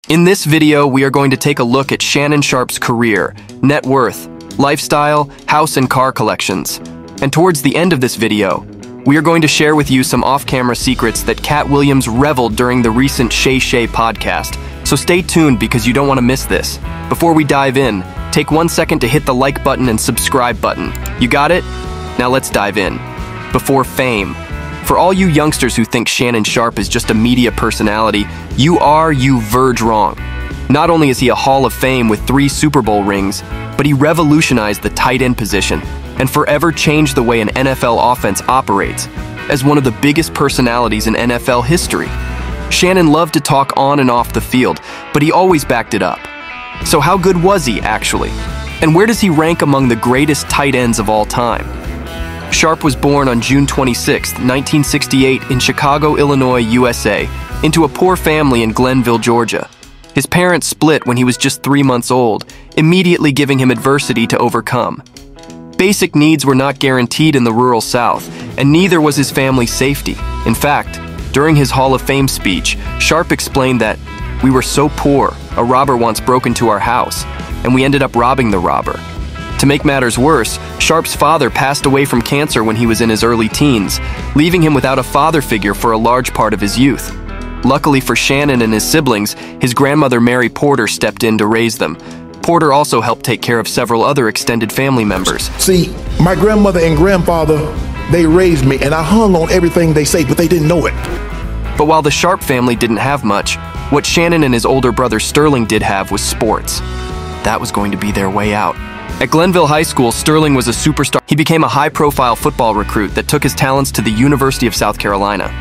In this video, we are going to take a look at Shannon Sharpe's career, net worth, lifestyle, house and car collections. And towards the end of this video, we are going to share with you some off-camera secrets that Cat Williams reveled during the recent Shay Shay podcast. So stay tuned because you don't want to miss this. Before we dive in, take 1 second to hit the like button and subscribe button. You got it? Now let's dive in. Before fame. For all you youngsters who think Shannon Sharpe is just a media personality, you verge wrong. Not only is he a Hall of Fame with 3 Super Bowl rings, but he revolutionized the tight end position and forever changed the way an NFL offense operates. As one of the biggest personalities in NFL history, Shannon loved to talk on and off the field, but he always backed it up. So how good was he, actually? And where does he rank among the greatest tight ends of all time? Sharpe was born on June 26, 1968 in Chicago, Illinois, USA, into a poor family in Glenville, Georgia. His parents split when he was just 3 months old, immediately giving him adversity to overcome. Basic needs were not guaranteed in the rural South, and neither was his family's safety. In fact, during his Hall of Fame speech, Sharpe explained that, "We were so poor, a robber once broke into our house, and we ended up robbing the robber." To make matters worse, Sharpe's father passed away from cancer when he was in his early teens, leaving him without a father figure for a large part of his youth. Luckily for Shannon and his siblings, his grandmother Mary Porter stepped in to raise them. Porter also helped take care of several other extended family members. See, my grandmother and grandfather, they raised me, and I hung on everything they say, but they didn't know it. But while the Sharpe family didn't have much, what Shannon and his older brother Sterling did have was sports. That was going to be their way out. At Glenville High School, Sterling was a superstar. He became a high-profile football recruit that took his talents to the University of South Carolina.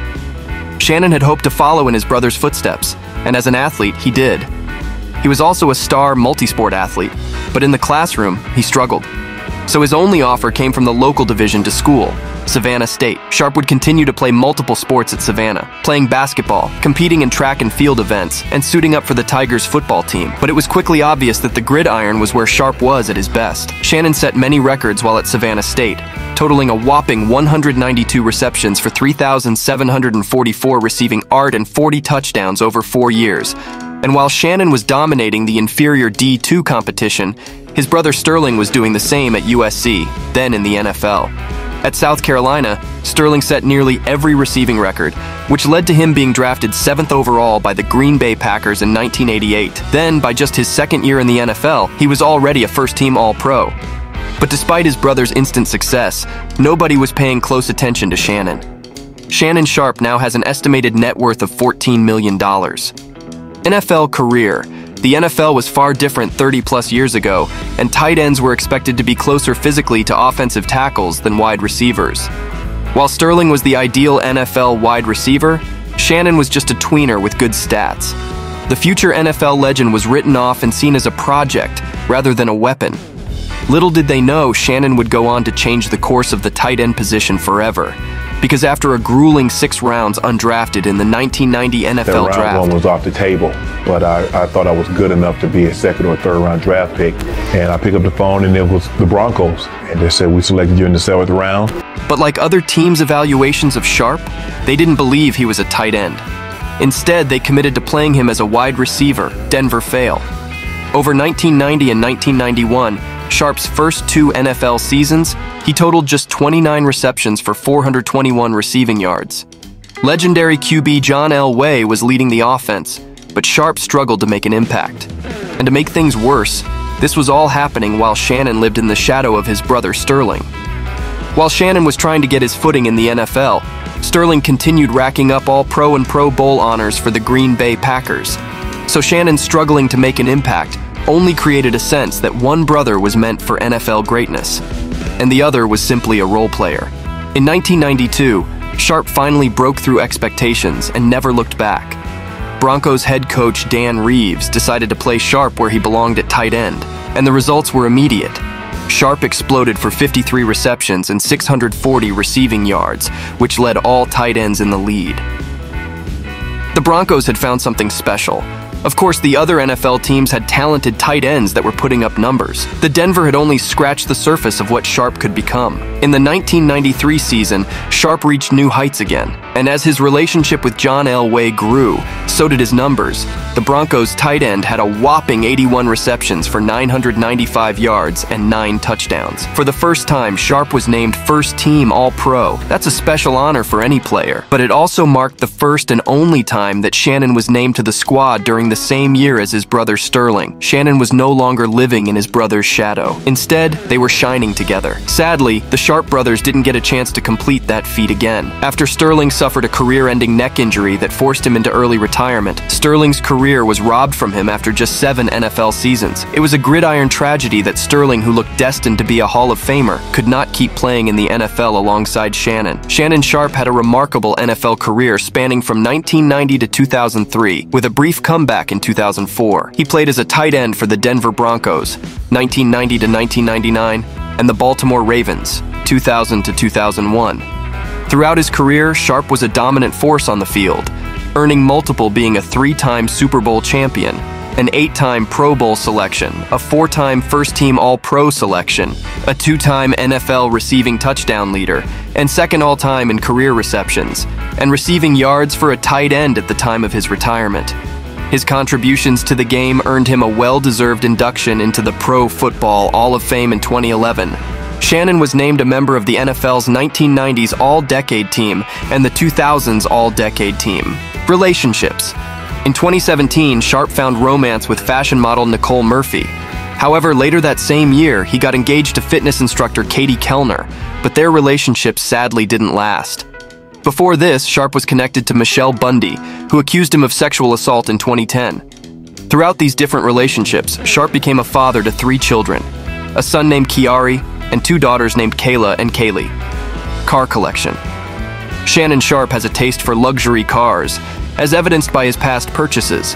Shannon had hoped to follow in his brother's footsteps, and as an athlete, he did. He was also a star multi-sport athlete, but in the classroom, he struggled. So his only offer came from the local division to school, Savannah State. Sharpe would continue to play multiple sports at Savannah, playing basketball, competing in track and field events, and suiting up for the Tigers football team. But it was quickly obvious that the gridiron was where Sharpe was at his best. Shannon set many records while at Savannah State, totaling a whopping 192 receptions for 3,744 receiving art and 40 touchdowns over 4 years. And while Shannon was dominating the inferior D2 competition, his brother Sterling was doing the same at USC, then in the NFL. At South Carolina, Sterling set nearly every receiving record, which led to him being drafted 7th overall by the Green Bay Packers in 1988. Then, by just his second year in the NFL, he was already a first-team All-Pro. But despite his brother's instant success, nobody was paying close attention to Shannon. Shannon Sharpe now has an estimated net worth of $14 million. NFL career. The NFL was far different 30-plus years ago, and tight ends were expected to be closer physically to offensive tackles than wide receivers. While Sterling was the ideal NFL wide receiver, Shannon was just a tweener with good stats. The future NFL legend was written off and seen as a project rather than a weapon. Little did they know Shannon would go on to change the course of the tight end position forever. Because after a grueling 6 rounds undrafted in the 1990 NFL Round draft, 1 was off the table, but I thought I was good enough to be a 2nd or 3rd round draft pick. And I picked up the phone and it was the Broncos. And they said, "We selected you in the 7th round." But like other teams' evaluations of Sharpe, they didn't believe he was a tight end. Instead, they committed to playing him as a wide receiver. Denver failed. Over 1990 and 1991, Sharpe's first 2 NFL seasons, he totaled just 29 receptions for 421 receiving yards. Legendary QB John Elway was leading the offense, but Sharpe struggled to make an impact. And to make things worse, this was all happening while Shannon lived in the shadow of his brother Sterling. While Shannon was trying to get his footing in the NFL, Sterling continued racking up All-Pro and Pro Bowl honors for the Green Bay Packers. So Shannon struggling to make an impact only created a sense that one brother was meant for NFL greatness, and the other was simply a role player. In 1992, Sharpe finally broke through expectations and never looked back. Broncos head coach Dan Reeves decided to play Sharpe where he belonged at tight end, and the results were immediate. Sharpe exploded for 53 receptions and 640 receiving yards, which led all tight ends in the lead. The Broncos had found something special, Of course, the other NFL teams had talented tight ends that were putting up numbers. The Denver had only scratched the surface of what Sharpe could become. In the 1993 season, Sharpe reached new heights again, and as his relationship with John Elway grew, so did his numbers. The Broncos' tight end had a whopping 81 receptions for 995 yards and 9 touchdowns. For the first time, Sharpe was named first-team All-Pro. That's a special honor for any player, but it also marked the first and only time that Shannon was named to the squad during the same year as his brother Sterling. Shannon was no longer living in his brother's shadow. Instead, they were shining together. Sadly, the Sharpe brothers didn't get a chance to complete that feat again. After Sterling suffered a career-ending neck injury that forced him into early retirement, Sterling's career was robbed from him after just 7 NFL seasons. It was a gridiron tragedy that Sterling, who looked destined to be a Hall of Famer, could not keep playing in the NFL alongside Shannon. Shannon Sharpe had a remarkable NFL career spanning from 1990 to 2003, with a brief comeback in 2004. He played as a tight end for the Denver Broncos, 1990 to 1999, and the Baltimore Ravens, 2000 to 2001. Throughout his career, Sharpe was a dominant force on the field, earning multiple, being a 3-time Super Bowl champion, an 8-time Pro Bowl selection, a 4-time first-team All-Pro selection, a 2-time NFL receiving touchdown leader, and second all-time in career receptions, and receiving yards for a tight end at the time of his retirement. His contributions to the game earned him a well-deserved induction into the Pro Football Hall of Fame in 2011. Shannon was named a member of the NFL's 1990s All-Decade Team and the 2000s All-Decade Team. Relationships. In 2017, Sharpe found romance with fashion model Nicole Murphy. However, later that same year, he got engaged to fitness instructor Katie Kellner, but their relationship sadly didn't last. Before this, Sharpe was connected to Michelle Bundy, who accused him of sexual assault in 2010. Throughout these different relationships, Sharpe became a father to 3 children, a son named Kiari, and 2 daughters named Kayla and Kaylee. Car collection. Shannon Sharpe has a taste for luxury cars, as evidenced by his past purchases.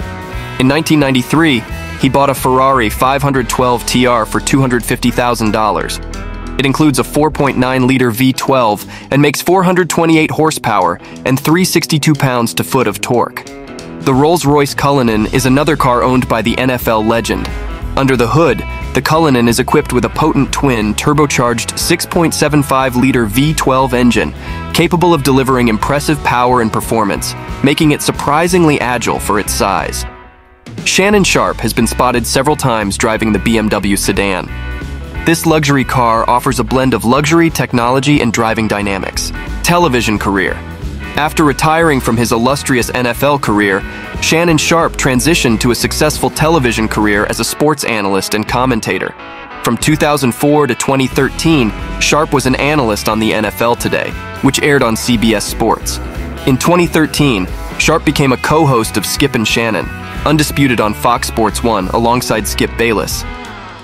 In 1993, he bought a Ferrari 512 TR for $250,000. It includes a 4.9-liter V12 and makes 428 horsepower and 362 pounds-to-foot of torque. The Rolls-Royce Cullinan is another car owned by the NFL legend. Under the hood, the Cullinan is equipped with a potent twin turbocharged 6.75-liter V12 engine, capable of delivering impressive power and performance, making it surprisingly agile for its size. Shannon Sharpe has been spotted several times driving the BMW sedan. This luxury car offers a blend of luxury, technology, and driving dynamics. Television career. After retiring from his illustrious NFL career, Shannon Sharpe transitioned to a successful television career as a sports analyst and commentator. From 2004 to 2013, Sharpe was an analyst on the NFL Today, which aired on CBS Sports. In 2013, Sharpe became a co-host of Skip and Shannon, Undisputed on Fox Sports 1 alongside Skip Bayless.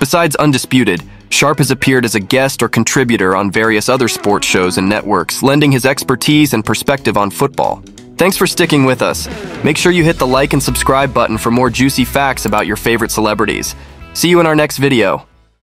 Besides Undisputed, Sharpe has appeared as a guest or contributor on various other sports shows and networks, lending his expertise and perspective on football. Thanks for sticking with us. Make sure you hit the like and subscribe button for more juicy facts about your favorite celebrities. See you in our next video.